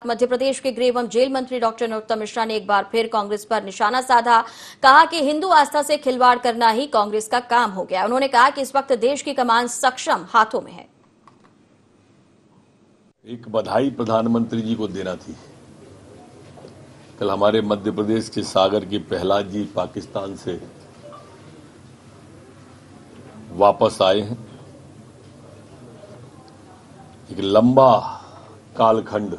मध्य प्रदेश के गृह एवं जेल मंत्री डॉक्टर नरोत्तम मिश्रा ने एक बार फिर कांग्रेस पर निशाना साधा। कहा कि हिंदू आस्था से खिलवाड़ करना ही कांग्रेस का काम हो गया। उन्होंने कहा कि इस वक्त देश की कमान सक्षम हाथों में है। एक बधाई प्रधानमंत्री जी को देना थी। कल हमारे मध्य प्रदेश के सागर के प्रहलाद जी पाकिस्तान से वापस आए हैं। एक लंबा कालखंड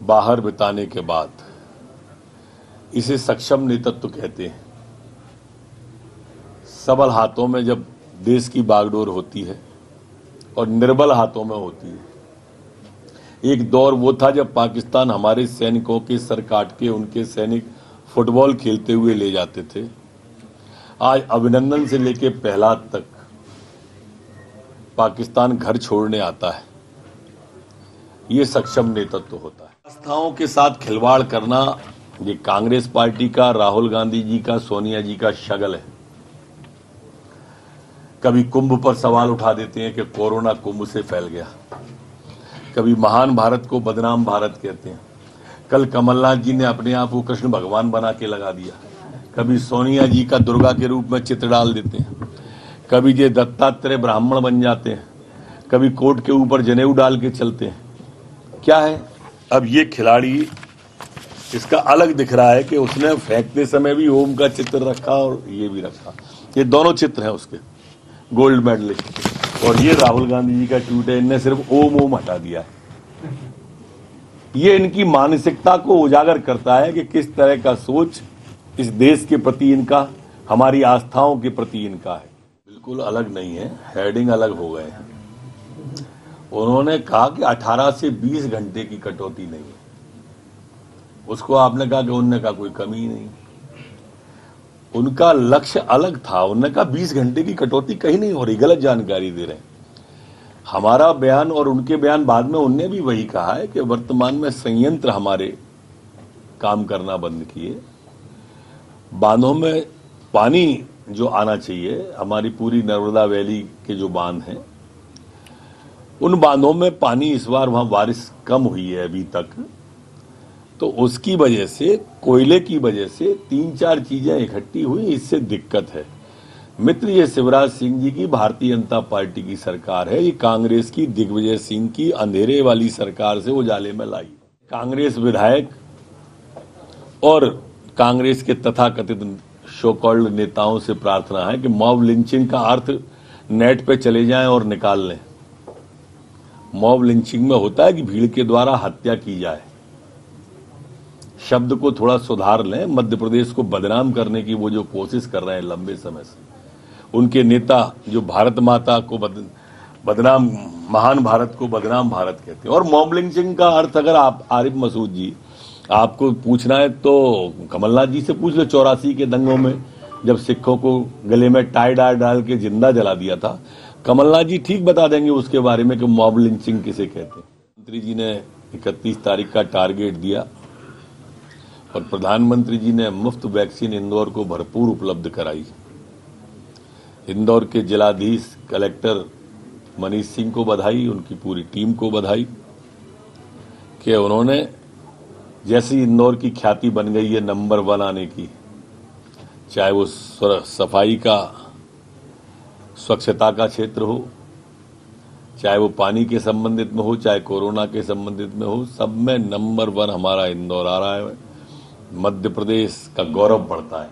बाहर बिताने के बाद इसे सक्षम नेतृत्व कहते हैं। सबल हाथों में जब देश की बागडोर होती है और निर्बल हाथों में होती है। एक दौर वो था जब पाकिस्तान हमारे सैनिकों के सर काट के उनके सैनिक फुटबॉल खेलते हुए ले जाते थे। आज अभिनंदन से लेकर प्रहलाद तक पाकिस्तान घर छोड़ने आता है। ये सक्षम नेतृत्व होता है। आस्थाओं के साथ खिलवाड़ करना ये कांग्रेस पार्टी का, राहुल गांधी जी का, सोनिया जी का शगल है। कभी कुंभ पर सवाल उठा देते हैं कि कोरोना कुंभ से फैल गया। कभी महान भारत को बदनाम भारत कहते हैं। कल कमलनाथ जी ने अपने आप को कृष्ण भगवान बना के लगा दिया। कभी सोनिया जी का दुर्गा के रूप में चित्र डाल देते हैं। कभी ये दत्तात्रेय ब्राह्मण बन जाते हैं। कभी कोट के ऊपर जनेऊ डाल के चलते हैं। क्या है अब ये खिलाड़ी, इसका अलग दिख रहा है कि उसने फेंकते समय भी ओम का चित्र रखा और ये भी रखा। ये दोनों चित्र हैं उसके, गोल्ड मेडलिस्ट। और ये राहुल गांधी जी का ट्वीट है, इनने सिर्फ ओम हटा दिया है। ये इनकी मानसिकता को उजागर करता है कि किस तरह का सोच इस देश के प्रति इनका, हमारी आस्थाओं के प्रति इनका है। बिल्कुल अलग नहीं है, हेडिंग अलग हो गए हैं। उन्होंने कहा कि 18 से 20 घंटे की कटौती नहीं है। उसको आपने कहा कि उनने कहा कोई कमी नहीं। उनका लक्ष्य अलग था। उन्होंने कहा 20 घंटे की कटौती कहीं नहीं हो रही, गलत जानकारी दे रहे हैं। हमारा बयान और उनके बयान बाद में उनने भी वही कहा है कि वर्तमान में संयंत्र हमारे काम करना बंद किए। बांधों में पानी जो आना चाहिए, हमारी पूरी नर्मदा वैली के जो बांध हैं, उन बांधों में पानी इस बार वहां बारिश कम हुई है अभी तक। तो उसकी वजह से, कोयले की वजह से 3-4 चीजें इकट्ठी हुई, इससे दिक्कत है। मित्र, ये शिवराज सिंह जी की भारतीय जनता पार्टी की सरकार है। ये कांग्रेस की दिग्विजय सिंह की अंधेरे वाली सरकार से उजाले में लाई। कांग्रेस विधायक और कांग्रेस के तथाकथित सो कॉल्ड नेताओं से प्रार्थना है कि मॉब लिंचिंग का अर्थ नेट पे चले जाएं और निकाल लें। मॉब लिंचिंग में होता है कि भीड़ के द्वारा हत्या की जाए। शब्द को थोड़ा सुधार लें। मध्य प्रदेश को बदनाम करने की वो जो कोशिश कर रहे हैं लंबे समय से, उनके नेता जो भारत माता को बदनाम, महान भारत को बदनाम भारत कहते हैं। और मॉब लिंचिंग का अर्थ अगर आप, आरिफ मसूद जी, आपको पूछना है तो कमलनाथ जी से पूछ लो। 84 के दंगों में जब सिखों को गले में टाई डाल के जिंदा जला दिया था, कमलनाथ जी ठीक बता देंगे उसके बारे में कि मॉब लिंचिंग किसे कहते हैं। मंत्री जी ने 31 तारीख का टारगेट दिया और प्रधानमंत्री जी ने मुफ्त वैक्सीन इंदौर को भरपूर उपलब्ध कराई। इंदौर के जिलाधीश कलेक्टर मनीष सिंह को बधाई, उनकी पूरी टीम को बधाई कि उन्होंने, जैसी इंदौर की ख्याति बन गई है नंबर 1 आने की, चाहे वो सफाई का, स्वच्छता का क्षेत्र हो, चाहे वो पानी के संबंधित में हो, चाहे कोरोना के संबंधित में हो, सब में नंबर 1 हमारा इंदौर आ रहा है। मध्य प्रदेश का गौरव बढ़ता है।